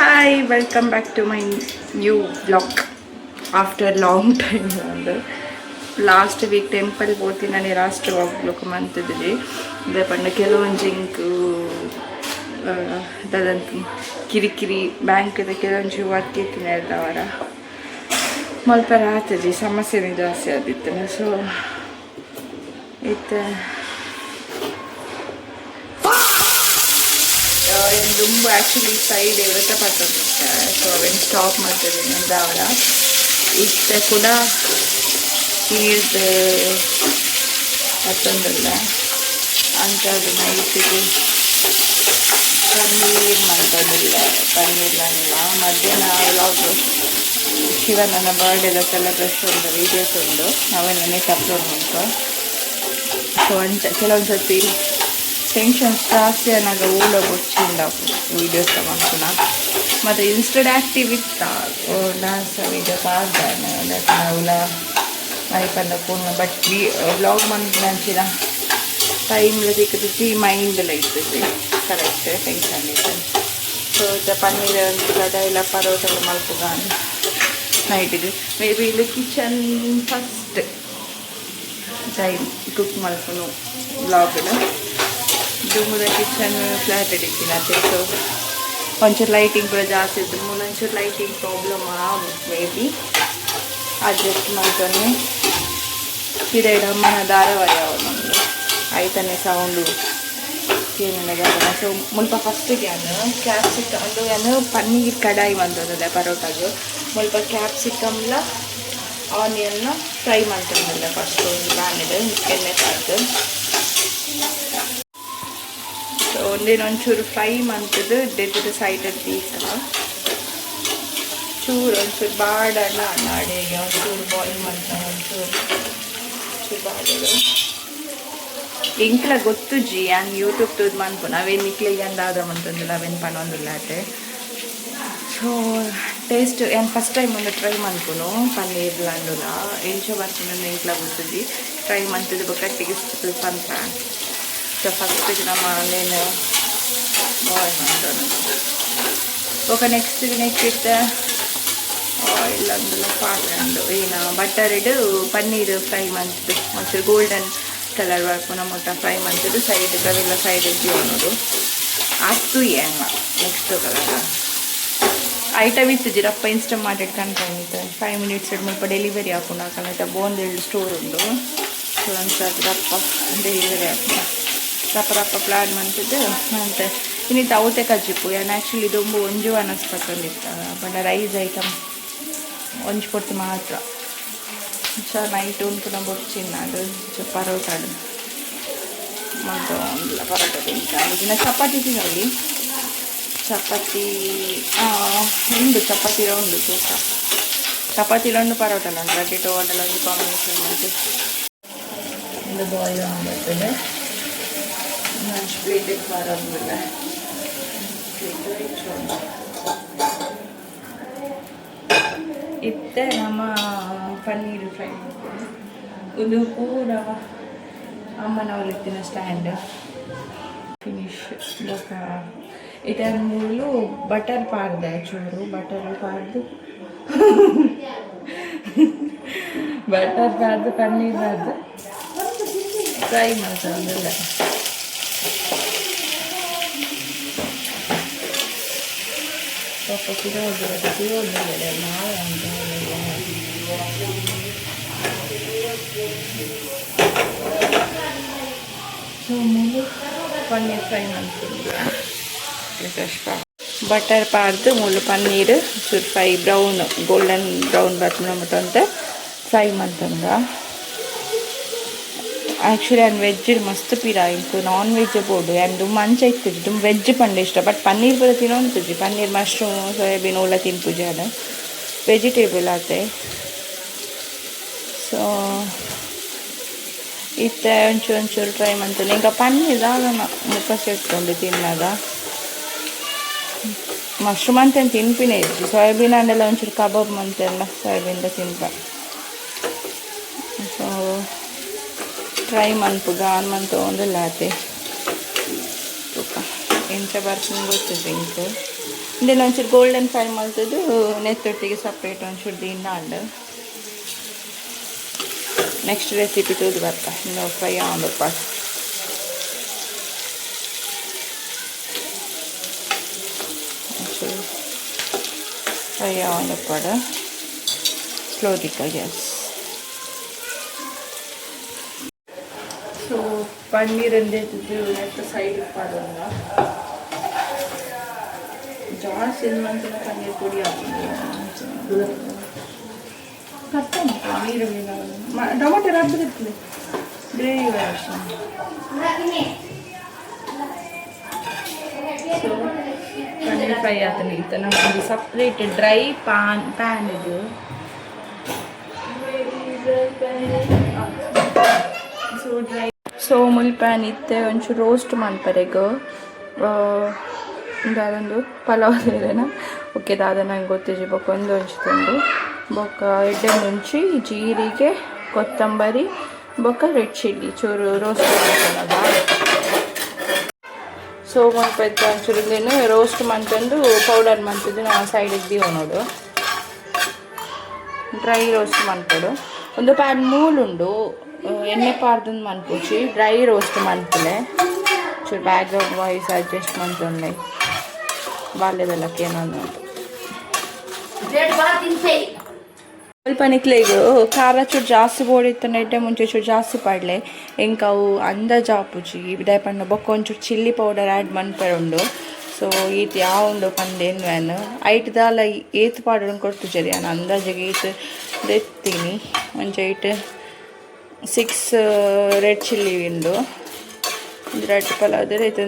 Hi welcome back to my new blog after long time. ಒಂದು last week temple ಹೋಗಿ ನಾನು ರಾಷ್ಟ್ರ ಹೋಗ್ಲಿಕ್ಕೆ ಮಂತಿದ್ವಿ. ಅದೇ ಪಂಡ ಕೆಲವೊಂಜಿಂಕು ದಾದಂತ ಕಿರಿಕಿರಿ ಬ್ಯಾಂಕ್ದ ಕೆಲವೊಂಜಿ ವರ್ಕ್ ಇತ್ತಿನ ಅವರ ಮಲ್ಪ ರಾತ್ರಿ ಸಮಸ್ಯೆನೇ ಜಾಸ್ತಿ ಆದಿತ್ತು. ಸೊ ಇತ್ತು ತುಂಬ ಆ್ಯಕ್ಚುಲಿ ಸೈಡ್ ವ್ರತಪಟ್ಟಿರುತ್ತೆ. ಸೊ ಅವೇನು ಸ್ಟಾಪ್ ಮಾಡ್ತಿದ್ದೀನಿ ಅಂತ ಅವರ ಇಷ್ಟ ಕೂಡ ನೀರ್ದು ಮತ್ತೊಂದಲ್ಲ ಅಂಥದ್ದು ನೈಟಿಗೆ ಪನ್ನೀರ್ ಮಾಡ್ಕೊಂಡಿಲ್ಲ. ಪನ್ನೀರ್ಲಾನಿಲ್ಲ ಮಧ್ಯಾಹ್ನ ವ್ಲಾಗ್ ಶಿವನನ್ನ ಬರ್ಡೇದ ಸೆಲೆಬ್ರೇಷನ್ ವೀಡಿಯೋಸ್ ಉಂಟು ಅವೆಲ್ಲನೇ ಅಪ್ಲೋಡ್ ಉಂಟು. ಸೊ ಕೆಲವೊಂದು ಸರ್ತಿ ಟೆನ್ಷನ್ಸ್ ಜಾಸ್ತಿ ಅನ್ನಾಗ ಊಟ ಗೊಚ್ಚಿಂದ ವೀಡಿಯೋಸ್ ತಗೊಂಡು ಮತ್ತು ಇನ್ಸ್ಟೆಡ್ ಆ್ಯಕ್ಟಿವ್ ಇತ್ತ ಡ್ಯಾನ್ಸ್ ವೀಡಿಯೋಸ್ ಆಗ್ದಾನೆ ಅವಳ ಮೈಪಂದ ಫೋನ್ ಬಟ್ ವ್ಲಾಗ್ ಮಂತ್ ನಂಚಿನ ಟೈಮ್ಲ ಸಿಕ್ಕಿ ಮೈಂಡೆಲ್ಲ ಇರ್ತದೆ ಕರೆಕ್ಟ್ ಟೆನ್ಷನ್ ಇತ್ತು. ಸೊ ಪನ್ನೀರ್ ಕಡ ಇಲ್ಲ ಪರೋಟ ಮಲ್ಪುಗ ನೈಟಿಗೆ ಮೇ ಬಿ ಇಲ್ಲಿ ಕಿಚನ್ ಫಸ್ಟ್ ಟೈಮ್ ಕುಕ್ ಮಲ್ಪನು ಬ್ಲಾಗ್ನ ದುಮ್ಮದ ಕಿಚನ್ ಫ್ಲಾಟ್ ಇಟ್ಟಿದ್ದೀನಿ ಅದೇ. ಸೊ ಒಂಚೂರು ಲೈಟಿಂಗ್ ಕೂಡ ಜಾಸ್ತಿ ಇತ್ತು. ಒಂಚೂರು lighting problem may be adjust ಮಾಡ್ತಾನೆ. ಕಿರಣ ಅಮ್ಮನ ಧಾರಾವಾಹಿ ಅವರು ನಮ್ಮದು ಆಯ್ತಾನೆ ಸೌಂಡು ಏನಿಲ್ಲ. ಸೊ ಮುಲ್ಪ ಫಸ್ಟಿಗೆ ಕ್ಯಾಪ್ಸಿಕಮ್ ಅದು ಪನ್ನೀರ್ ಕಡಾಯಿ ಬಂದದಲ್ಲ ಪರೋಟಾಗೆ ಮುಲ್ಪ ಕ್ಯಾಪ್ಸಿಕಮ್ಲ ಆನಿಯನ್ನ ಫ್ರೈ ಮಾಡ್ಕೊಂಡಲ್ಲ ಫಸ್ಟ್ ಒಂದು ಪ್ಯಾನಿದೆ ಎಣ್ಣೆ ಸಾಕು. ಸೊ ಒಂದೇನೊಂಚೂರು ಫ್ರೈ ಮಾಡ್ತಿದ್ದು ಡೆದ್ದು ಸೈಡಲ್ಲಿ ತೀಕ ಚೂರು ಒಂಚೂರು ಬಾಡಲ್ಲ ನಾಡಿಗೆ ಒಂಚೂರು ಬಾಯ್ಲ್ ಮಾಡ್ತಾರೆ. ಒಂಚೂರು ಬಾಡಲು ಇಂಕ್ಲ ಗೊತ್ತು ಜಿ ಆ್ಯಂಡ್ ಯೂಟ್ಯೂಬ್ ತೂದು ಮಾಡ್ಕೊ ನಾವೇನು ಇಕ್ಲಿಗೆ ಅಂದಾದ ಅಂತಂದಿಲ್ಲ ಅವೇನು ಪನ್ನೊಂದಿಲ್ಲ ಅಷ್ಟೇ. ಸೊ ಟೇಸ್ಟ್ ಏನು ಫಸ್ಟ್ ಟೈಮ್ ಒಂದು ಟ್ರೈ ಮಾಡ್ಕೊನು ಪನ್ನೀರ್ ಲಂಡುಲ ಎಂಚ ಬರ್ತೀನಿ ಇಂಕ್ಲ ಗೊತ್ತಿದ್ದಿ ಟ್ರೈ ಮಾಡ್ತಿದ್ದು ಕಟ್ಟಿಗೆ ಸ್ವಲ್ಪ ಅಂತ. ಸೊ ಫಸ್ಟಿಗೆ ನಮ್ಮ ಮನೇನು ಬಾಯ್ಲ್ ಮಾಡೋಣ. ಓಕೆ ನೆಕ್ಸ್ಟ್ ಇಟ್ಟು ಆಯಿಲ್ ಅಂದಲ್ಲ ಪಾತ್ರೆ ಅಂದು ಏನು ಬಟರ್ ಇಡು ಪನ್ನೀರ್ ಫ್ರೈ ಮಾಡ್ತಿದ್ದು ಒಂಚೂರು ಗೋಲ್ಡನ್ ಕಲರ್ ಬರ್ಕೊಂಡು ಮೊಟ್ಟ ಫ್ರೈ ಮಾಡ್ತಿದ್ದು ಸೈಡ್ ಅವೆಲ್ಲ ಸೈಡಿಗೆ ಅನ್ನೋದು ಅಷ್ಟು ಏನು ನೆಕ್ಸ್ಟ್ ಕಲರ್ ಐಟಮ್ ಇತ್ತು ಜಿರಪ್ಪ ಇನ್ಸ್ಟಾ ಮಾಡಿಟ್ಟು ಕನ್ಕೊಂಡಿತ್ತು 5 minutes ಮುಲ್ಪ ಡೆಲಿವರಿ ಹಾಕೊಂಡು ಹಾಕೊಂಡ ಬೋಂದೆಳ್ಳು ಸ್ಟೋರ್ ಉಂಡು. ಸೊ ಒಂದು ರಪ್ಪ ಡೆಲಿವರಿ ಹಾಕೊಂಡು ರಪ್ಪ ಪ್ಲಾನ್ ಮಾಡ್ತಿದ್ದು ಅಂತ ಇನ್ನಿತ್ತು ಅವತ್ತೆ ಕಜ್ಜಿಪ್ಪು ಏನು ಆ್ಯಕ್ಚುಲಿ ತುಂಬ ಒಂಜು ಅನ್ನಿಸ್ಪಟ್ಟೊಂದಿತ್ತು ಬಟ್ ರೈಸ್ ಐಟಮ್ ಒಂಜು ಕೊಟ್ಟು ಮಾತ್ರ. ಸೊ ನೈಟ್ ಉಂಟು ನಾವು ಬೊಚ್ಚಿನ ಅದು ಪರೋಟಾಡು ಮತ್ತು ಒಂದಿಲ್ಲ ಪರೋಟ ತಿಂತಾನೆ. ಇನ್ನು ಚಪಾತಿ ತಿನ್ನೋಳಿ ಚಪಾತಿ ಉಂಡು ಚಪಾತಿ ಉಂಡು ತೂಕ ಚಪಾತಿಲ ಉಂಡು ಪರೋಟಲ್ಲ ಉಂಟು ರಡ್ಡಿ ಟೊವಾಟೆಲ್ಲ ಒಂದು ಕಾಂಬಿನೇಷನ್ ಮಾಡಿ ಒಂದು ಬಾಯ್ಲ್ ಮಾಡ್ತದೆ. ಅಷ್ಟು ಪ್ಲೇಟಿಗೆ ಬರೋದಿಲ್ಲ ಇತ್ತೆ ನಮ್ಮ ಪನ್ನೀರ್ ಫ್ರೈ ಇದು ಪೂರ ಅಮ್ಮನವರಿತ್ತಿನ ಸ್ಟ್ಯಾಂಡ್ ಫಿನಿಶ್ ಇದರ ಮೂಲು ಬಟರ್ ಪಾರ್ದೆ ಚೂರು ಬಟರ್ ಪಾರ್ದು ಪನ್ನೀರ್ ಪಾರ್ದು ಫ್ರೈ ಮಾಡ್ತಾರಲ್ಲ. ಸ್ವಲ್ಪ ಸಿರೋದಿಲ್ಲ ನಾಳೆ ಅಂತ ಸೊ ಮೂಲು ಪನ್ನೀರ್ ಫ್ರೈ ಮಾಡ್ತೀನಿ. ಬಟರ್ ಪಾರ್ದು ಮೂಲು ಪನ್ನೀರ್ ಚೂರು ಫ್ರೈ ಬ್ರೌನ್ ಗೋಲ್ಡನ್ ಬ್ರೌನ್ ಬರ್ತದೆ ಮಟ್ಟ ಅಂತ ಫ್ರೈ ಮಾಡ್ತಂಗ. ಆ್ಯಕ್ಚುಲಿ ಆ್ಯಂಡ್ ವೆಜ್ ಮಸ್ತ್ ಪೀರ ಇಂಕು ನಾನ್ ವೆಜ್ ಬೋಡು ಆ್ಯಂಡ್ ಮಂಚ ಇತ್ತಿದ್ದು ತುಂಬ ವೆಜ್ ಪಂಡ ಇಷ್ಟ ಬಟ್ ಪನ್ನೀರ್ ಬರೋ ತಿನ್ನೋಂತಜ್ಜಿ ಪನ್ನೀರ್ ಮಶ್ರೂಮ್ ಸೋಯಾಬೀನ್ ಓಲ ತಿನ್ಪುಜಿ ಅದ ವೆಜಿಟೇಬಲ್ ಆತೆ. ಸೊ ಇತ್ತ ಒಂಚೂರು ಟ್ರೈ ಮಾಡ್ತೀನಿ ಈಗ ಪನ್ನೀರ್ ಆಗೋಣ ಮುಖ ಸೇರ್ಕೊಂಡು ತಿನ್ನಾಗ ಮಶ್ರೂಮ್ ಅಂತ ತಿನ್ಪಿನೇ ಇದ್ವಿ ಸೋಯಾಬೀನ್ ಅಂಡೆಲ್ಲ ಒಂಚೂರು ಕಬಾಬ್ ಮಂತೆಲ್ಲ ಸೋಯಾಬೀನ್ದ ತಿನ್ಪ. ಸೊ ಟ್ರೈ ಮನ್ಪುಗ ಹನುಮಂತ ಒಂದಿಲ್ಲ ಆತೆ ತುಪ್ಪ ಎಂಚ ಬರ್ತೀನಿ ಗೊತ್ತಿದೆ ಇಂಕು ಇಂದೆಲ್ಲ ಒಂಚೂರು ಗೋಲ್ಡನ್ ಫ್ರೈ ಮಾಡ್ತದ್ದು ನೆತ್ತೊಟ್ಟಿಗೆ ಸಪ್ರೇಟ್ ಒಂಚೂರು ದಿನ ಅಂಡ್ ನೆಕ್ಸ್ಟ್ ರೆಸಿಪಿ ತೂದು ಬರ್ತಾ ಇನ್ನು ಫ್ರೈ ಆಗಪ್ಪ ಫ್ರೈ ಆಗಪ್ಪಡ ಸ್ಲೋ ದಿಕ್ಕ ಗ್ಯಾಸ್ ಸೊ ಪನ್ನೀರ್ ಎಂದಿದ್ದು ನೆಕ್ಸ್ಟ್ ಸೈಡ್ ಮಾಡೋಣ ಜಾಸ್ತಿ ಮಂತಿನ ಪನ್ನೀರ್ ಪುಡಿ ಹಾಕಿದ್ವಿ ಕಷ್ಟ ನೀರು ಟೊಮೊಟೊ ರಬ್ಬದಿರ್ತದೆ gravy version so paneer fry ಆತನ ಇತ್ತು ನಮ್ಮದು ಸಪ್ರೇಟ್ ಡ್ರೈ ಪ್ಯಾನ್ ಇದು ಸೊ ಡ್ರೈ ಸೊ ಮುಲ್ ಪ್ಯಾನ್ ಇತ್ತೆ ಒಂಚೂರು ರೋಸ್ಟ್ ಮಾಡ್ಪರೆಗ ಅದೊಂದು ಪಲಾವ್ ಸೇರೇನ ಓಕೆ ದಾದ ನಂಗೆ ಗೊತ್ತಿಜಿ ಬೊಕ್ಕ ಒಂದು ಹಂಚ್ಕೊಂಡು ಬೊಕ್ಕ ಎಡ್ಡೆ ಮುಂಚಿ ಜೀರಿಗೆ ಕೊತ್ತಂಬರಿ ಬೊಕ್ಕ ರೆಡ್ ಚಿಲ್ಲಿ ಚೂರು ರೋಸ್ಟ್ ಮಾಡ್ಕೊಳ್ಳೋದ ಸೊ ಮಾಡ್ಪೈತೆ ಒಂಚೂರು ರೋಸ್ಟ್ ಮಾಡ್ಕೊಂಡು ಪೌಡರ್ ಮಾಡ್ತಿದ್ದು ನಾವು ಸೈಡಿಗೆ ದೀವ ನೋಡು ಡ್ರೈ ರೋಸ್ಟ್ ಮಾಡ್ಕೊಡು ಒಂದು ಪ್ಯಾನ್ ಮೂಲುಂಡು ಎಣ್ಣೆ ಪಾರ್ದೊಂದು ಮನ್ಪುಚ್ಚಿ ಡ್ರೈ ರೋಸ್ಟ್ ಮಾಡ್ತಲೆ ಚೂರು ಬ್ಯಾಕ್ಗ್ರೌಂಡ್ ವಾಯ್ಸ್ ಅಡ್ಜಸ್ಟ್ ಮಾಡ್ಕೊಂಡೆ ಬಾಲ್ಯದಲ್ಲಕ್ಕೆ ಏನೊಂದು ಸ್ವಲ್ಪ ನಿಕ್ಲೆಗು ಖಾರ ಚೂರು ಜಾಸ್ತಿ ಬೋಡಿತ್ತು ನೆಡ್ಡೆ ಮುಂಚೆ ಚೂರು ಜಾಸ್ತಿ ಪಾಡ್ಲೆ ಎಂಕ ಅವು ಅಂದಾಜು ಆಪುಜಿ ದಯಪಂಡ ಬೊಕ್ಕ ಒಂಚೂರು ಚಿಲ್ಲಿ ಪೌಡರ್ ಆ್ಯಡ್ ಮನ್ಪರುಂಡು ಸೊ ಈತ್ ಯಾವ ಉಂಡು ಪಂಡೇನು ವ್ಯಾನ್ ಐಟ್ ದಾಲ ಏತ್ ಪಾಡೋಣ ಕೊಡ್ತುಜರಿ ನಾನು ಅಂದಾಜಿಗೆ ಈತ್ ದೆತ್ತೀನಿ ಒಂಚೆ ಐಟ್ 6 ರೆಡ್ ಚಿಲ್ಲಿ ಉಂಡು ರೆಡ್ ಪಲಾವ್ ರೈತ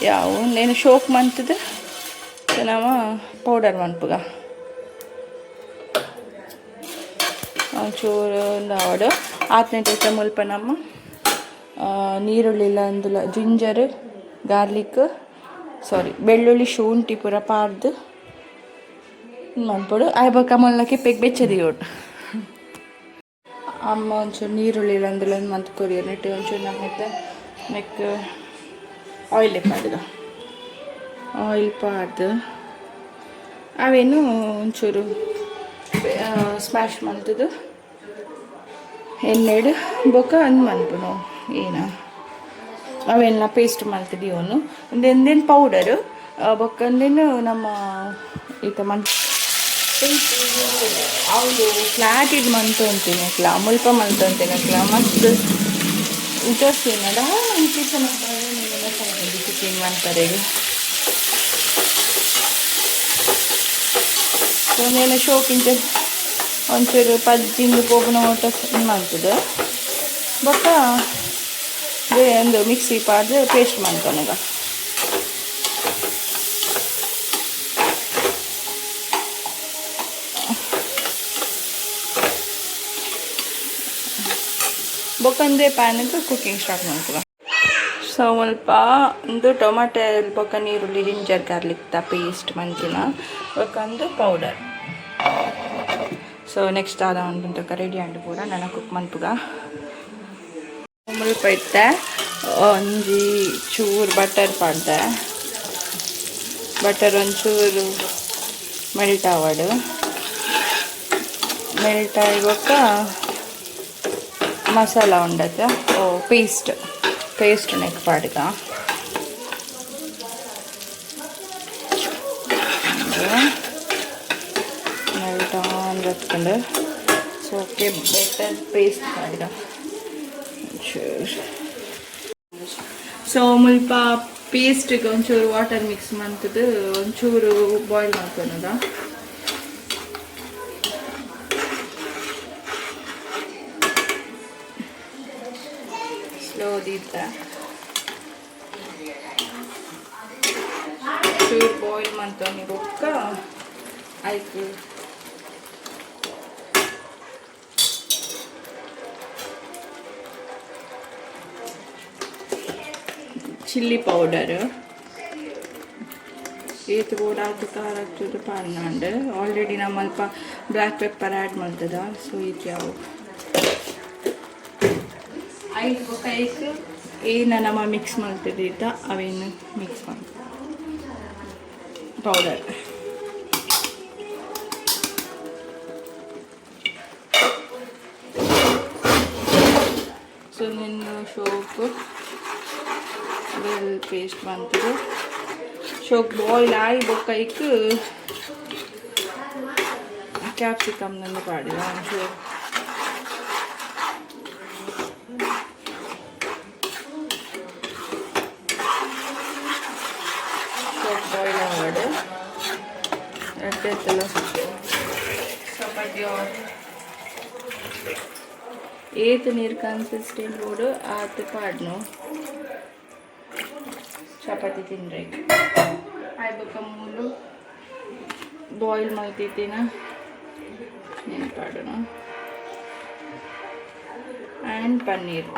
ಯಾವ నేను ಶೋಕ್ ಮಂತದ ನಾವು ಪೌಡರ್ ಮನ್ಪುಗ ಒಂಚೂರು ಆವಡು ಆತ್ನೆಟೈತೆ ಮುಲ್ಪ ನಮ್ಮ ನೀರುಳ್ಳಿಲ್ಲ ಅಂದುಲ ಜಿಂಜರ್ ಗಾರ್ಲಿಕ್ ಬೆಳ್ಳುಳ್ಳಿ ಶುಂಠಿ ಪೂರ ಪಾರ್ದು ಮನ್ಪೊಡು ಆಯ್ಬಕ್ಕ ಮೊಲ್ಲಕ್ಕೆ ಪೆಗ್ ಬೆಚ್ಚದಿ ಒಟ್ಟು ಅಮ್ಮ ಒಂಚೂರು ನೀರುಳ್ಳಿಲ್ಲ ಅಂದುಲ ಮಂತ್ ಕೊರಿಯ ನೆಟ್ಟು ಒಂಚೂರು ನಮ್ಮತ್ತೆ ನೆಕ್ ಆಯಿಲ್ ಪಾಡ್ದು ಆಯಿಲ್ ಪಾಡ್ದು ಅವೇನು ಒಂಚೂರು ಸ್ಮ್ಯಾಶ್ ಮಾಡ್ತದ್ದು ಎಣ್ಣೆಡು ಬೊಕ್ಕ ಅಂದು ಮನ್ಪು ನಾವು ಏನು ಅವೆಲ್ಲ ಪೇಸ್ಟ್ ಮಾಡ್ತಿದ್ವಿ ಅವನು ಒಂದೇನು ಪೌಡರು ಬೊಕ್ಕಂದೇನು ನಮ್ಮ ಈತ ಮನ್ ಅವಳು ಫ್ಲಾಟ್ ಇದು ಮಂತು ಅಂತೀನಿ ಮುಲ್ಪ ಮಂತು ಅಂತೀನಿ ಮಸ್ತ್ ಇಂಟ್ರೆಸ್ಟ್ ಏನಡ ಕಿಚನ್ ಕುಕಿಂಗ್ ಮಾಡ್ತಾರೆ ಒಂದೇನು ಶೋಕಿಂಚ ಒಂಚೂರು ಪಜ್ಜಿಂದು ಕೋಪನ ಊಟ ಮಾಡ್ತದೆ ಬೊಕ್ಕ ಒಂದು ಮಿಕ್ಸಿ ಪಾಡ್ದು ಪೇಸ್ಟ್ ಮಾಡ್ಕೊಳಗ ಬೊಕ್ಕಂದೇ ಪ್ಯಾನಿಗೆ ಕುಕ್ಕಿಂಗ್ ಸ್ಟಾರ್ಟ್ ಮಾಡ್ಕೊಳ ಸೊ ಸ್ವಲ್ಪ ಒಂದು ಟೊಮಾಟೊ ಬೊಕ್ಕ ನೀರುಳ್ಳಿ ಜಿಂಜರ್ ಗಾರ್ಲಿಕ್ ಪೇಸ್ಟ್ ಮಂತಿನ ಬೊಕ್ಕಂದು ಪೌಡರ್ ಸೊ ನೆಕ್ಸ್ಟ್ ಆದ ಉಂಟು ರೆಡಿ ಅಂಡು ಪೂರ ನನ್ನ ಕುಕ್ ಮನ್ಪುಗ ಮುಲ್ಪ ಇತ್ತೆ ಒಂಜಿ ಚೂರು ಬಟರ್ ಪಾಡ್ದೆ ಬಟರ್ ಒಂಚೂರು ಮೆಲ್ಟ್ ಆವಡು ಮೆಲ್ಟ್ ಆಗಿ ಬೊಕ್ಕ ಮಸಾಲ ಉಂಡತ್ತೆ ಪೇಸ್ಟ್ ನೆಕ್ ಪಾಡ್ಗ ಮೆಲ್ಟ್ ಆನ್ ಬತ್ಕೊಂಡು ಸೊ ಓಕೆ ಬೆಟರ್ ಪೇಸ್ಟ್ ಪಾಡ್ಗ ಸೊ ಮುಲ್ಪ ಪೇಸ್ಟಿಗೆ ಒಂಚೂರು ವಾಟರ್ ಮಿಕ್ಸ್ ಮಾಡ್ತದ್ದು ಒಂಚೂರು ಬಾಯ್ಲ್ ಮಾಡ್ಕೊಳೋದ ಸ್ಲೋದಿದ್ದ ಚೂರು ಬಾಯ್ಲ್ ಮಾಡ್ತಾನೆ ಬೊಕ್ಕ ಆಯ್ತು ಚಿಲ್ಲಿ ಪೌಡರ್ ಏತ್ ಕೂಡ ಅದು ಖಾರ ಹಚ್ಚೋದು ಪಾರ್ನಾಂಡು ಆಲ್ರೆಡಿ ನಮ್ಮ ಅಲ್ಪ ಬ್ಲ್ಯಾಕ್ ಪೆಪ್ಪರ್ ಆ್ಯಡ್ ಮಾಡ್ತದ ಸೊ ಇದು ಯಾವ ಐದು ಕೈಗೆ ಏನು ನಮ್ಮ ಮಿಕ್ಸ್ ಮಾಡ್ತಿದ್ದ ಅವೇನು ಮಿಕ್ಸ್ ಮಾಡ್ತೀವಿ ಪೌಡರ್. ಸೊ ನಿನ್ನ ಶೋಕು ವೆಲ್ ಪೇಸ್ಟ್ ಬಂತು. ಶೋಕ್ ಬಾಯ್ಲ್ ಆಗಿ ಬೊಕ್ಕೈಕ್ ಕ್ಯಾಪ್ಸಿಕಮ್ ನನ್ನ ಪಾಡಿದ ಒಂಚೂರು ಶೋಕ್ ಬಾಯ್ಲ್ ಆವಡು ಎಟ್ಟೆತ್ತಲ್ಲ ಚಪಾತಿ ಏತ್ ನೀರು ಕನ್ಸಿಸ್ಟೆಂಟ್ ಬೋಡು ಆತು ಪಾಡ್ನು ಚಪಾತಿ ತಿಂದ್ರೆ ಆಯ್ಬಕ್ಕ ಮೂಲು ಬಾಯ್ಲ್ ಮಾಡ್ತಿದ್ದೀನ నేను పాడను అండ్ పన్నీర్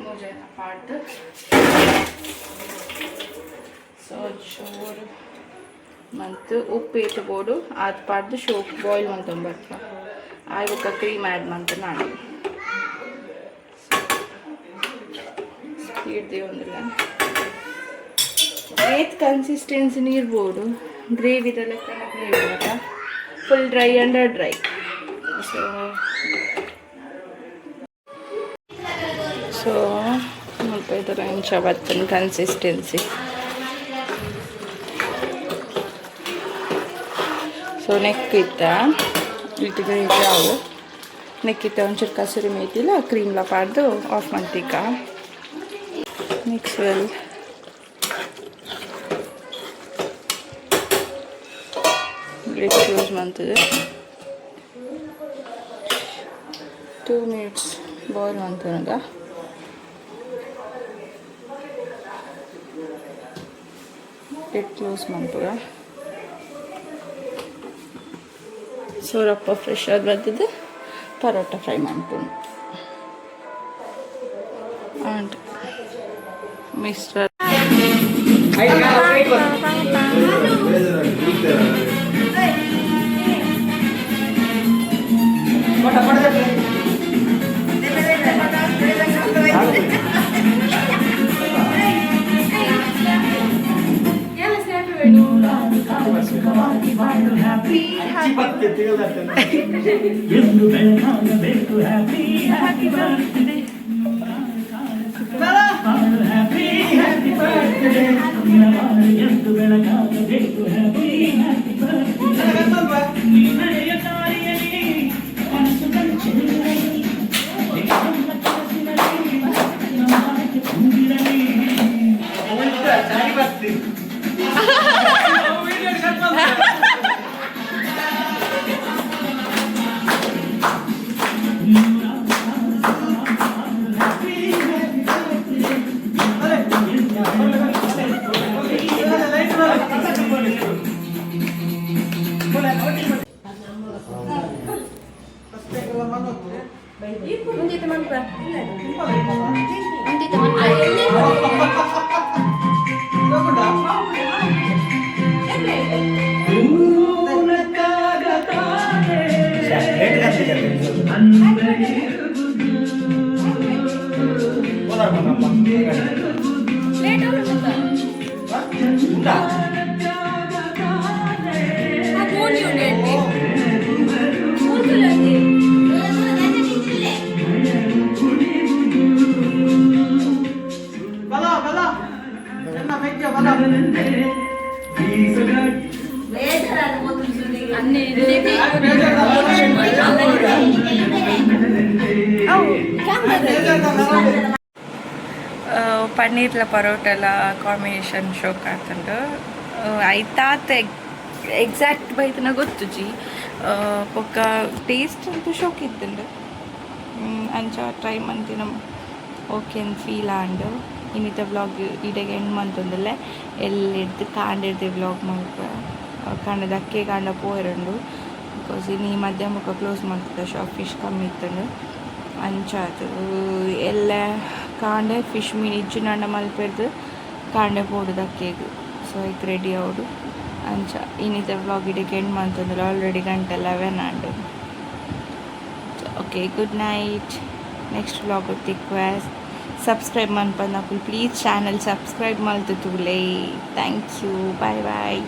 मुझे पाट ಸೊ ಚೂರು ಮತ್ತು ಉಪ್ಪು ಏತಬೋದು ಅದು ಪಾಡ್ದು ಶೋಕ್ ಬಾಯ್ಲ್ ಮಾಡ್ಕೊಂಬರ್ತ ಆಯ್ಬಕ್ಕ ಕ್ರೀಮ್ ಆ್ಯಡ್ ಮಾಡ್ತ ನಾನು ಸ್ಪೀಡ್ದೇ ಒಂದಿಲ್ಲ ಏತ್ ಕನ್ಸಿಸ್ಟೆನ್ಸಿ ಇರ್ಬೋದು ಗ್ರೇವಿದ ಲೆಕ್ಕ ಗ್ರೇವಿ ಅಲ್ಲ full dry under dry so ಸ್ವಲ್ಪ ಇದರ ಇಂಚ ಬರ್ತನ ಕನ್ಸಿಸ್ಟೆನ್ಸಿ ಸೊ ನೆಕ್ಕಿತ್ತ ಇಟ್ಟು ಗ್ರೇವಿ ಅವು ನೆಕ್ಕಿತ್ತ ಒಂಚೂರು ಕಸೂರಿ ಮೇತಿಲ್ಲ ಕ್ರೀಮ್ಲ ಪಾಡ್ದು ಆಫ್ ಮಾಡ್ತೀಕ ಮಿಕ್ಸ್ ವೆಲ್ ಲಿಡ್ ಕ್ಲೋಸ್ ಮಾಡ್ತದೆ 2 minutes ಬಾಯ್ಲ್ ಮಾಡ್ತಾನದ ಲಿಡ್ ಕ್ಲೋಸ್ ಮಾಡ್ತದ ಸೋರಪ್ಪ ಫ್ರೆಶ್ ಆಗಿ ಬರ್ತದೆ ಪರೋಟ ಫ್ರೈ ಮಾಡ್ತೀನಿ and mixture Hindi teman ba? Hindi teman ba? ಪನ್ನೀರ್ಲ ಪರೋಟಲ ಕಾಂಬಿನೇಷನ್ ಶೋಕ್ ಆಗ್ತಂಡು ಐತಾತ ಎಕ್ಸಾಕ್ಟ್ ಬೈತನ ಗೊತ್ತು ಜಿ ಪೊಕ್ಕ ಟೇಸ್ಟ್ ಅಂತೂ ಶೋಕ್ ಇತ್ತಂಡು ಅಂಚ ಟ್ರೈ ಮಂತಿನ ಓಕೆ ಅಂತ ಫೀಲ್ ಆಂಡು ಇನ್ನಿತ ಬ್ಲಾಗ್ ಇಡೆಗೆ ಎಂಡ್ ಮಂತೊಂದಲ್ಲೇ ಎಲ್ಲಿಡ್ದು ಕಾಂಡಿಡ್ದು ಬ್ಲಾಗ್ ಮಾಡ್ಕ ಕಾಂಡದ ಅಕ್ಕೆ ಕಾಂಡ ಪೋಯರಂಡು ಬಿಕಾಸ್ ಇನ್ನು ಈ ಮಧ್ಯ ಮುಖ ಕ್ಲೋಸ್ ಮಾಡ್ತದೆ ಶಾಪ್ ಫಿಶ್ ಕಮ್ಮಿ ಇತ್ತಂಡು ಅಂಚಾತು ಎಲ್ಲ ಕಾಂಡೆ ಫಿಶ್ ಮೀನು ಇಜ್ಜಿನ ಮಲ್ಪೆರ್ದು ಕಾಂಡೆ ಪೋಡುದು ಅಕ್ಕೆಗೆ ಸೊ ಈಗ ರೆಡಿ ಅವಡು ಅಂಚ ಇನ್ನಿತ ವ್ಲಾಗ್ ಇಡಕ್ಕೆ ಎಂಡ್ ಮಾಡ್ತಂದ್ರೆ ಆಲ್ರೆಡಿ ಗಂಟೆ 11 ಆಂಡು okay good night next vlog ತಿಕ್ವ ಸಬ್ಸ್ಕ್ರೈಬ್ ಮನ್ಪಂದಕುಲು ಪ್ಲೀಸ್ ಚಾನಲ್ ಸಬ್ಸ್ಕ್ರೈಬ್ ಮಲ್ತುತುಲೆ. Thank you. Bye bye.